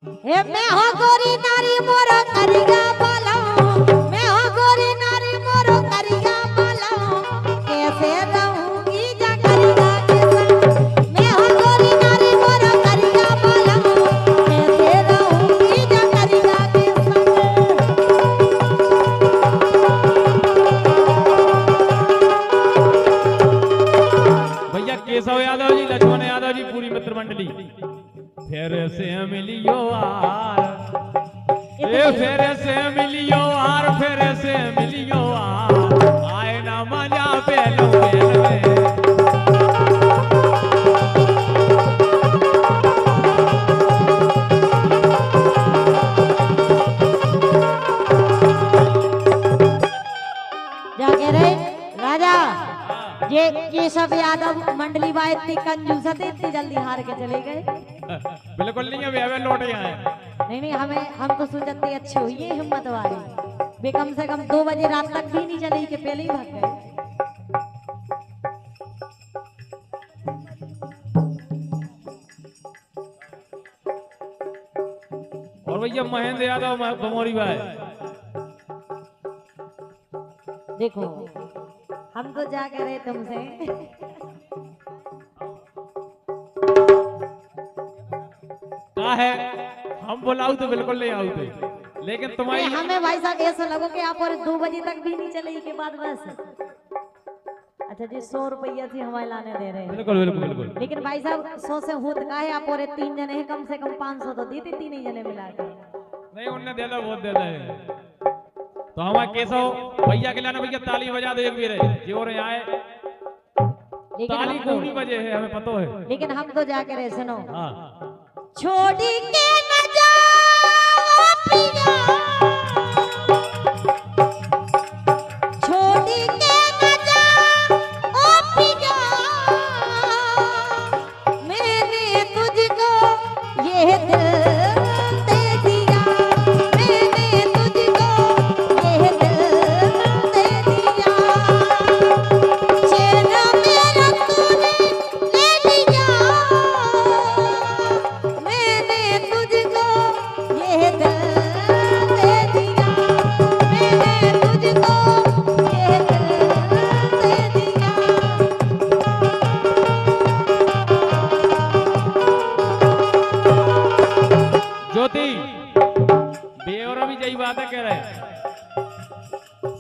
हे मैं हो गोरी नारी मोरो करिया बोलाऊं, मैं हो गोरी नारी मोरो करिया बोलाऊं, कैसे रहूंगी जा करिया के संग। मैं हो गोरी नारी मोरो करिया बोलाऊं, कैसे रहूंगी जा करिया के संग। भैया केशव यादव जी, लक्ष्मण यादव जी, पूरी मित्र मंडली फिर से मिलियो आर, फिर से मिलियो आर, फिर से मिलियो आर, आए ना मजा पहलो पहल में। जाके रे राजा ये सब यादव मंडली बाई इतनी कंजूस थे, इतनी जल्दी हार के चले गए। बिल्कुल नहीं, अभी अभी लौट आए। नहीं हम तो सोचते अच्छे हुई है हिम्मत वाली, वे कम से कम 2 बजे रात तक भी नहीं चली कि पहले ही भाग गए। और भैया महेंद्र यादव बमोरी भाई, देखो हम तो जा के रहे तुमसे क्या है, हम बुलाऊ तो बिल्कुल नहीं आऊ थे, लेकिन तुम्हारी हमें भाई साहब ऐसा लगो कि आप और 2 बजे तक भी नहीं चले के बाद बस। अच्छा जी 100 रुपया से हमारे लाने दे रहे हैं। बिल्कुल बिल्कुल बिल्कुल। लेकिन भाई साहब 100 से होत का है, आप और 3 जने हैं, कम से कम 500 तो दी थी 3 जने मिला के। नहीं उनने दे दो, बहुत दे दे। तो हमारे केशव भैया के लाना, भैया ताली बजा दो एक भी रहे जी, और आए ताली को नहीं बजे है, हमें पता है। लेकिन हम तो जाके रहे सुनो, हाँ छोड़ी के न जाओ पिया, छोड़ी के न जाओ पिया, मैंने तुझको ये दिल दे दिया, मैंने तुझको ये दिल दे दिया, चैन मेरा तूने ले लिया, मैंने तुझको ये दिल दे दिया, मैंने तुझको ये दिल दे दिया। ज्योति बेवरा भी यही बात है कह रहे,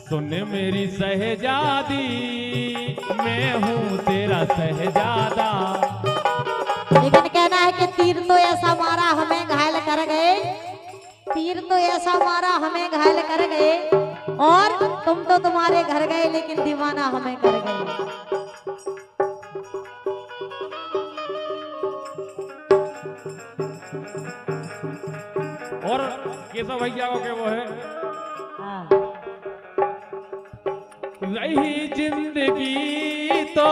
सुन मेरी सहजादी, मैं हूँ तेरा सहजादा। लेकिन कहना है कि तीर तो ऐसा मारा हमें घायल कर गए, तीर तो ऐसा मारा हमें घायल कर गए, और तुम तो तुम्हारे घर गए लेकिन दीवाना हमें कर गए। और केशव भैया को क्या वो है, हाँ। रही जिंदगी तो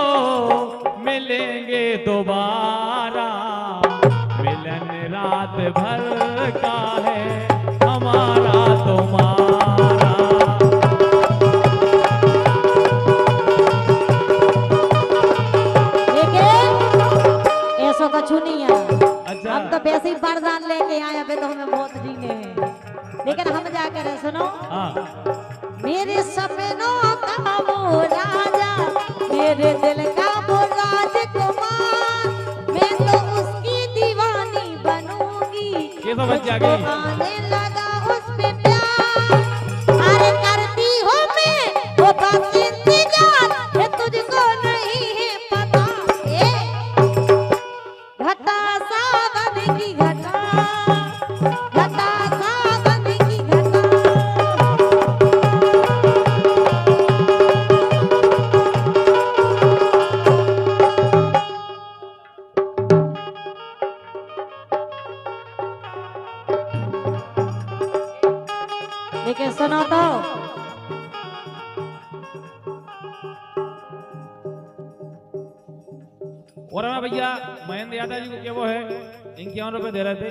मिलेंगे दोबारा, मिलन रात भर का है हमारा तुम्हारा। लेकिन ऐसा कुछ नहीं है, अच्छा हम तो वैसे ही वरदान लेके आए, अभी तो हमें बहुत जीने हैं। लेकिन हम जाकर सुनो, हाँ मेरे सपनों का वो राजा, मेरे दिल का वो राजकुमार, मैं तो उसकी दीवानी बनूंगी, केशव बच्चा मुझको गई। आने लगा उस पे प्यार, अरे करती हूँ मैं वो बस इंतजार, ये तुझको नहीं है पता, ए घटा सावन की घटा, घटा सावन की घटा। लेकिन सुनो तो, और हमें भैया महेंद्र यादव जी को क्या वो है, 51 रुपए दे रहे थे।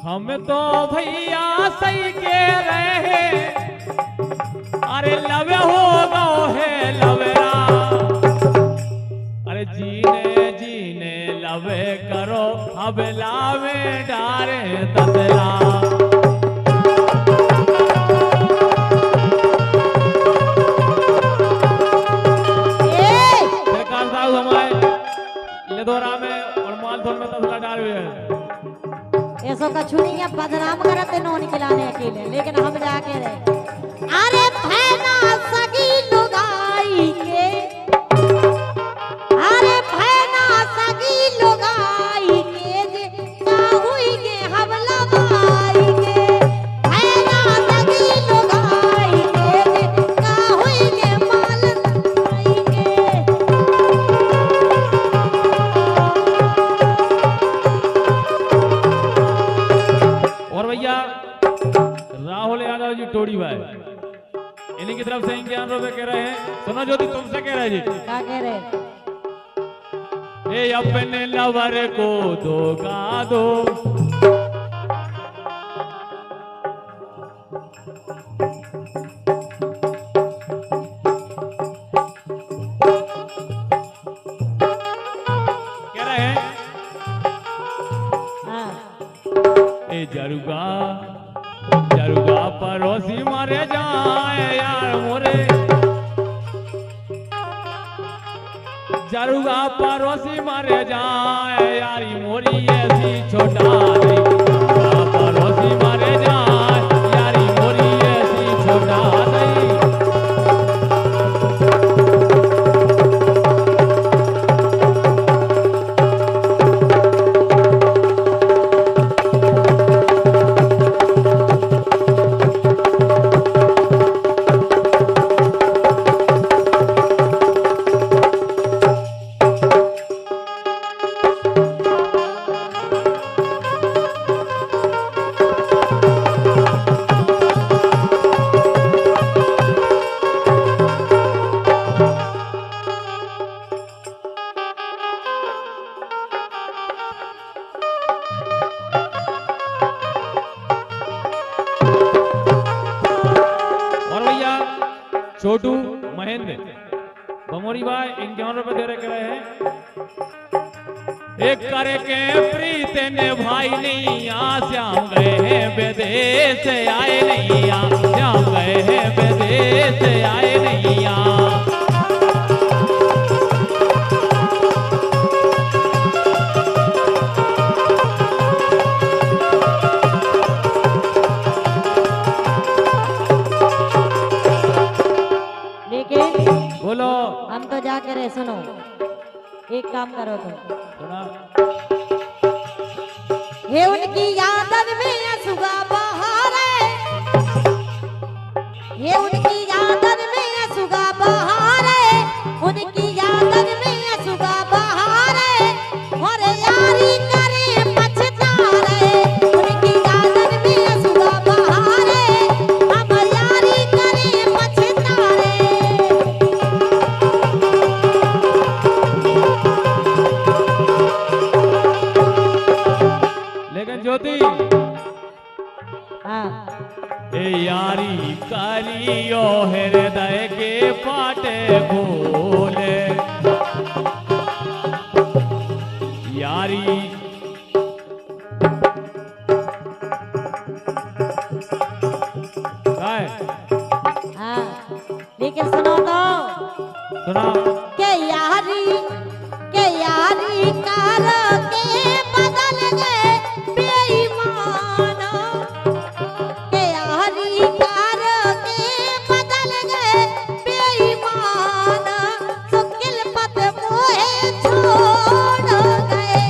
हम तो भैया सही के रहे, अरे लवे हो गो है लवेरा, अरे जीने जीने लवे करो हबला में डारे ततला। सरकार साहब हमारे लेदोरा में और मालथोन में ततला डाल हुए हैं। ऐसो कछु नहीं है, बदनाम करते नो निकलाने अकेले, लेकिन हम जाके रहे। अरे भैना सगी लुगाई के, अरे भैना सगी लुगाई के जे चाहुई के हमला बाई के, भैना सगी लुगाई के जे चाहुई के मालन बाई के। और भैया राहुल यादव जी टोड़ी भाई इन्हीं की तरफ से ज्ञान रुपए कह रहे हैं। सुनो ज्योति तुमसे कह रहे जी, क्या कह रहे? ए अपने लवर को धोखा दो, कह रहे हैं हाँ ए जरुगा जरुगा पड़ोसी मारे जाए यार मोरे, जरुगा पड़ोसी मारे जाए यारी मोरी ऐसी छोटा नहीं, जरुगा पड़ोसी मारे जाए यारी मोरी ऐसी छोटा नहीं। छोटू महेंद्र बमोरी भाई 51 रुपए दे रहे हैं। एक करे के प्रीत ने भाई नहीं श्याम गए हैं विदेश आए नहीं, श्याम गए हैं विदेश आए नहीं। बोलो हम तो जाके रहे। सुनो एक काम करो तुम, ये उनकी यादन में सुगा बहारे, ये उनकी यादन में सुगा बहारे, उनकी यादन में सुगा बहारे, और यारी करे पछतारे, उनकी यादन में सुगा बहारे, हम यारी करे पछतारे। ज्योति हाँ ए यारी कालियो हृदय के पाटे बोले, यारी हाँ लेकिन सुनो तो, सुना के यारी कार के बदल गए बेईमान, के यारी कार के बदल गए बेईमान, सुकिल पत मोहे छोड़ गए,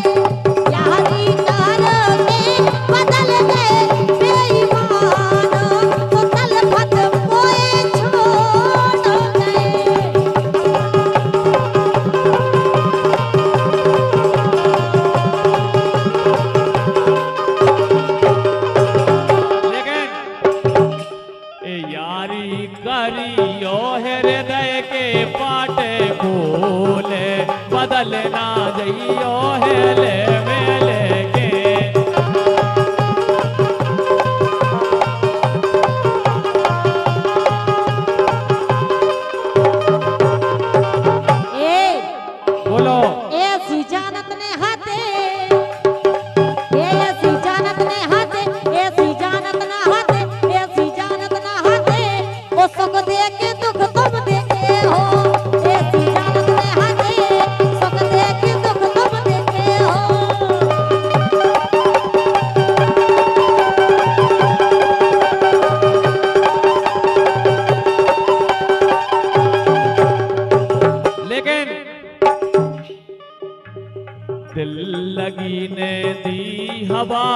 लगी ने दी हवा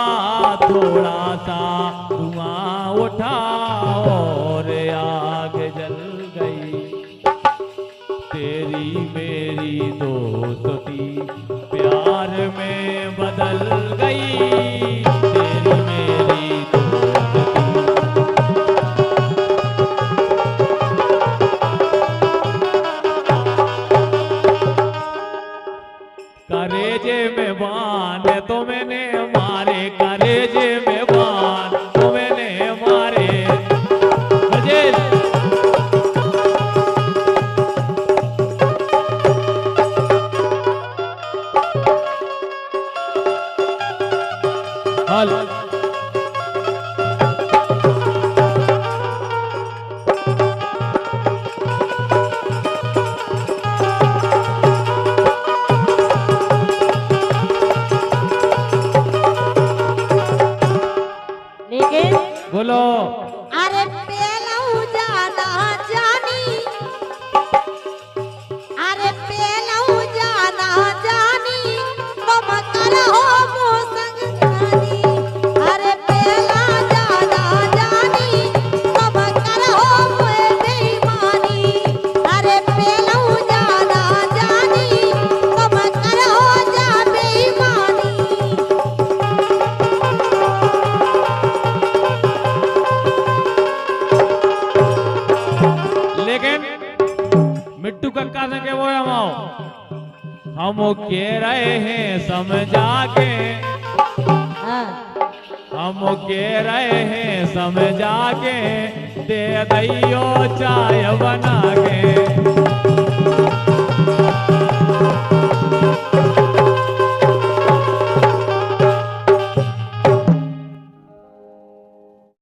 थोड़ा सा धुआं उठा और आग जल गई। तेरी मेरी दोस्ती प्यार में बदल गई। तेरी मेरी दोस्ती करेजे में बान तो मैंने मारे, करेजे में बान तो मैंने मारे। अजय हल लेकिन बोलो। अरे पेलऊ जाना जानी, अरे पेलऊ जाना जानी, तुम करहो मो संग जानी। अरे पेला जाना जानी, तुम करहो मोए बेईमानी। अरे पेलऊ जाना जानी, तुम करहो जा बेईमानी। लेकिन मिट्टू कक्का से के वो हम के रहे हैं समझा के, हाँ। हम के रहे हैं समझा के, दे दैयो चाय बना के।